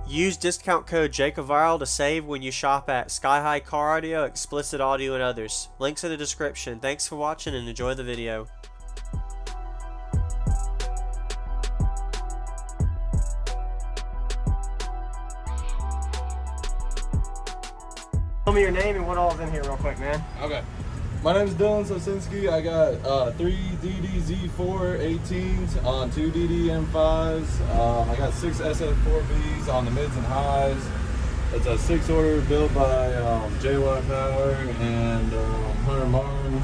Use discount code JacobViral to save when you shop at Sky High Car Audio, Xplicit Audio, and others. Links in the description. Thanks for watching and enjoy the video. Tell me your name and what all's in here real quick, man. Okay. My name is Dillon. I got 3 DD-Z4 18s on 2 DD-M5s. I got 6 SF4Bs on the mids and highs. It's a 6-order built by JWATT Power and Hunter Martin.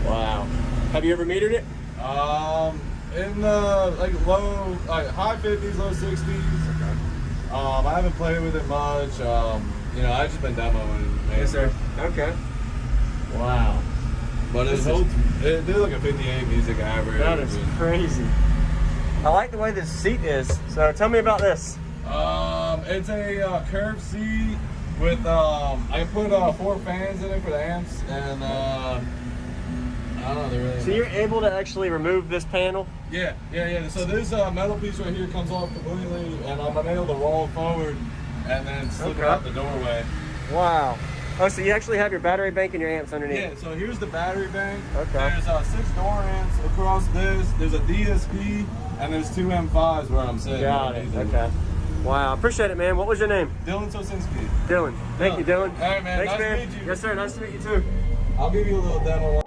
Wow. Have you ever metered it? In the high 50s, low 60s. Okay. I haven't played with it much. You know, I've just been demoing it. Yes, sir. Okay. Wow. But it did like a 58 music average. That is crazy. I like the way this seat is. So tell me about this. It's a curved seat with I can put 4 fans in it for the amps, and I don't know. They're really. So you're able to actually remove this panel? Yeah. So this metal piece right here comes off completely, and I'm able to roll forward and then slip it out the doorway. Wow. Oh, so you actually have your battery bank and your amps underneath? Yeah, so here's the battery bank. Okay. There's 6 door amps across this. There's a DSP, and there's 2 M5s where I'm sitting. Got it. Okay. Wow. Appreciate it, man. What was your name? Dillon Sosinski. Dillon. Thank you, Dillon. All right, man. Thanks, Nice man. to meet you. Yes, sir. Nice to meet you, too. I'll give you a little demo.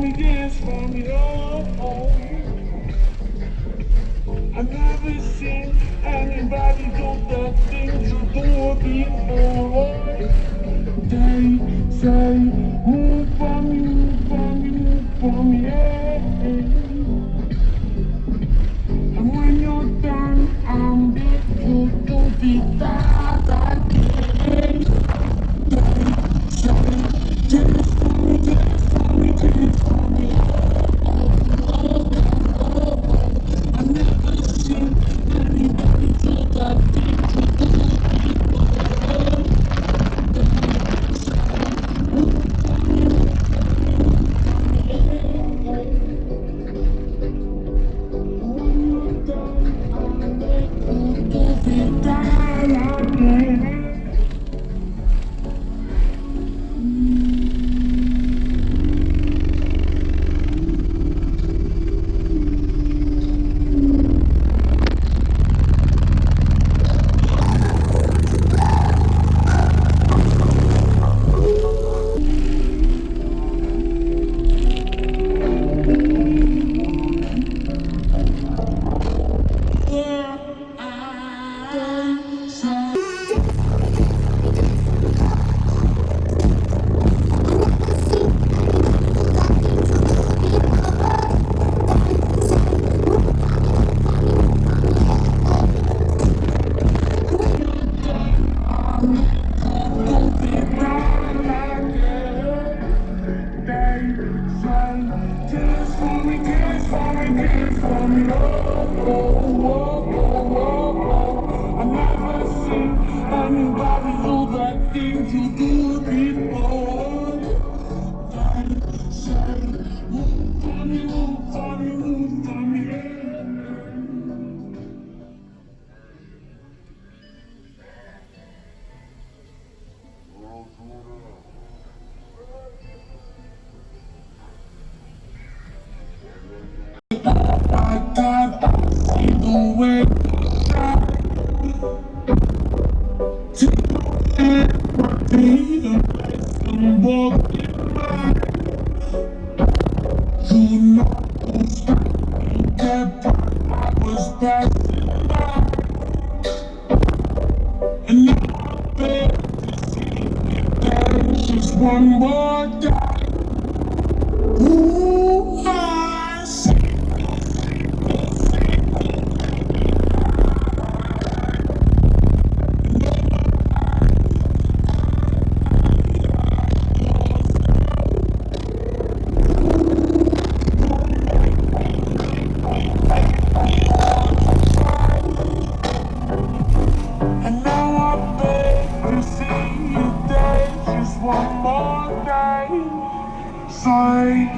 me, dance for me, oh. I've never seen anybody do the things you do before. They say, move for me, move for me, move for me, yeah. And when you're done, I'm big to do the things again. They say, dance for me, dance for me, dance for me, I've never seen anybody do the things you do before. They say, move for me, move for me, move for me, yeah. One more time. Ooh, I see. And now I beg to see you dance just one more day. Say,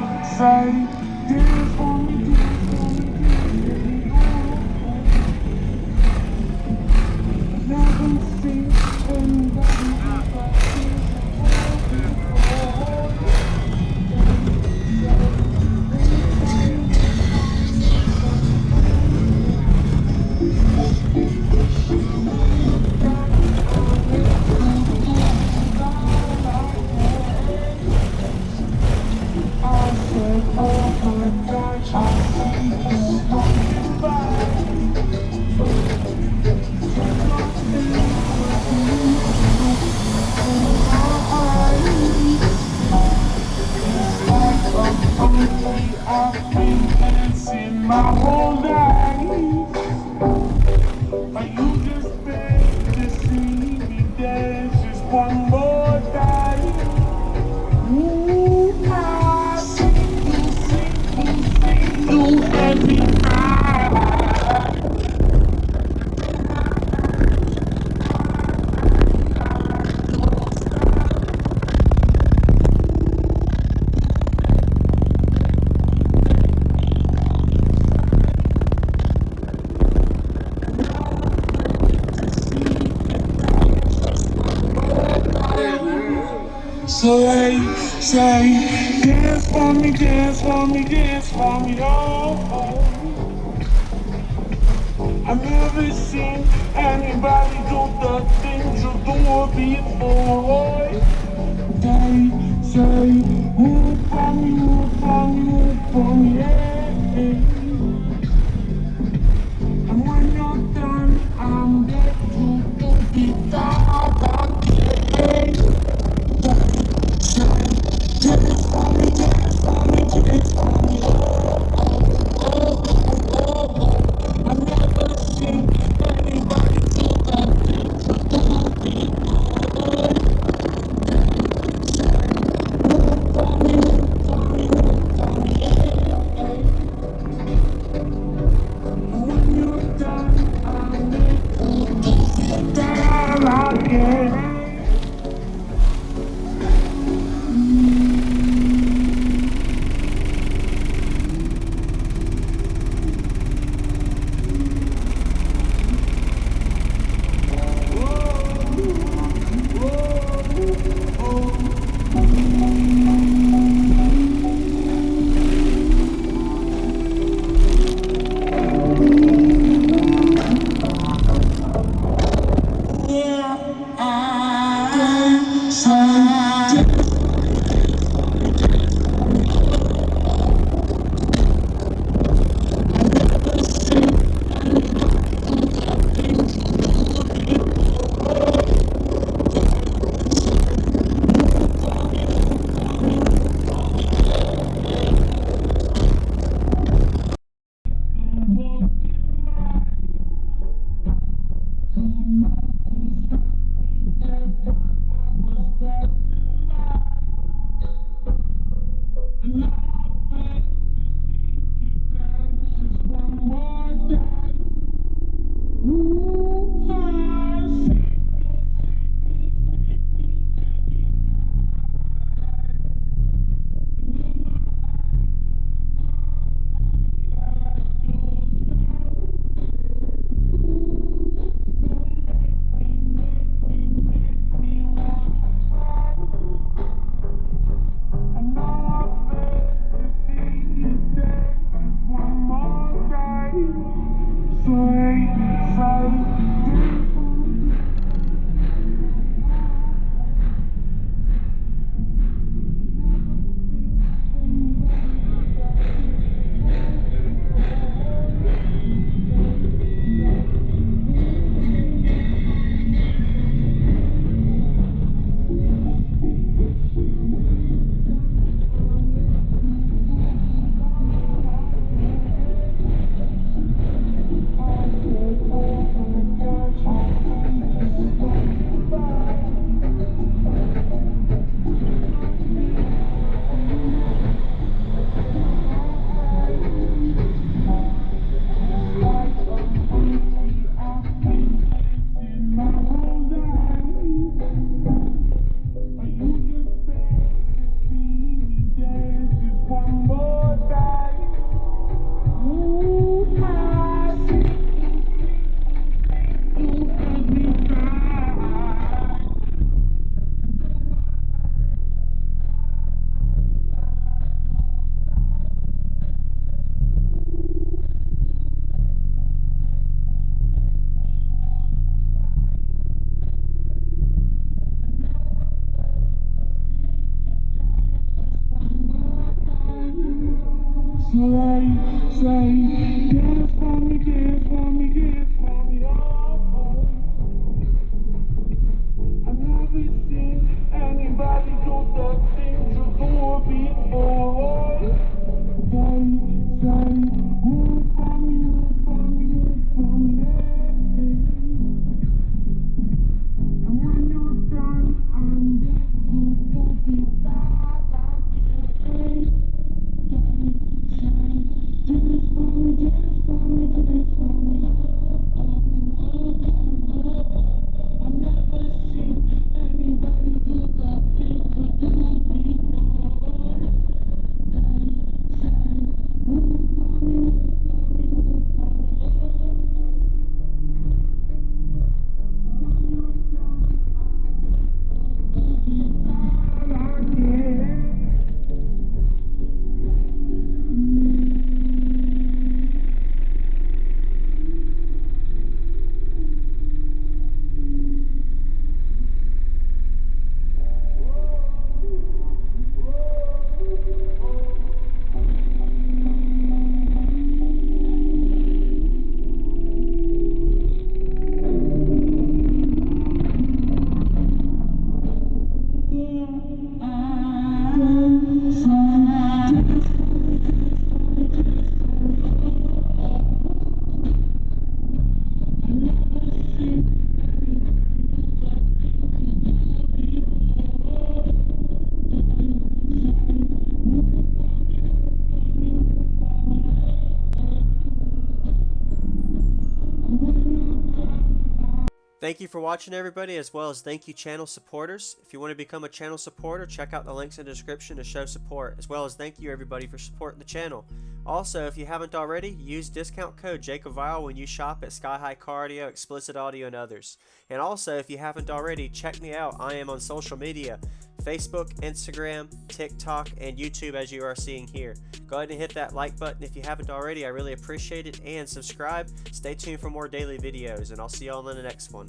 dance for me, dance for me. Never seen anybody do like this before. I said, oh my gosh, I see you walking by. I've been dancing my whole life, but you just beg to see me dance just one more time. Ooh, I see you every night. So they say, dance for me, dance for me, dance for me, oh. I've never seen anybody do the things you do before. They say, And when you're done, I'm there to be back again. Dance for me, dance for me, dance for me. I've never seen anybody do that thing to do me. Move for me, move for me, move for me. And when you're done, I'm there to be there again. Thank you for watching, everybody, as well as thank you channel supporters. If you want to become a channel supporter, check out the links in the description to show support, as well as thank you everybody for supporting the channel. Also, if you haven't already, use discount code JacobViral when you shop at Sky High Car Audio, Xplicit Audio, and others. And also, if you haven't already, check me out. I am on social media, Facebook, Instagram, TikTok, and YouTube, as you are seeing here. Go ahead and hit that like button if you haven't already. I really appreciate it. And subscribe. Stay tuned for more daily videos, and I'll see y'all in the next one.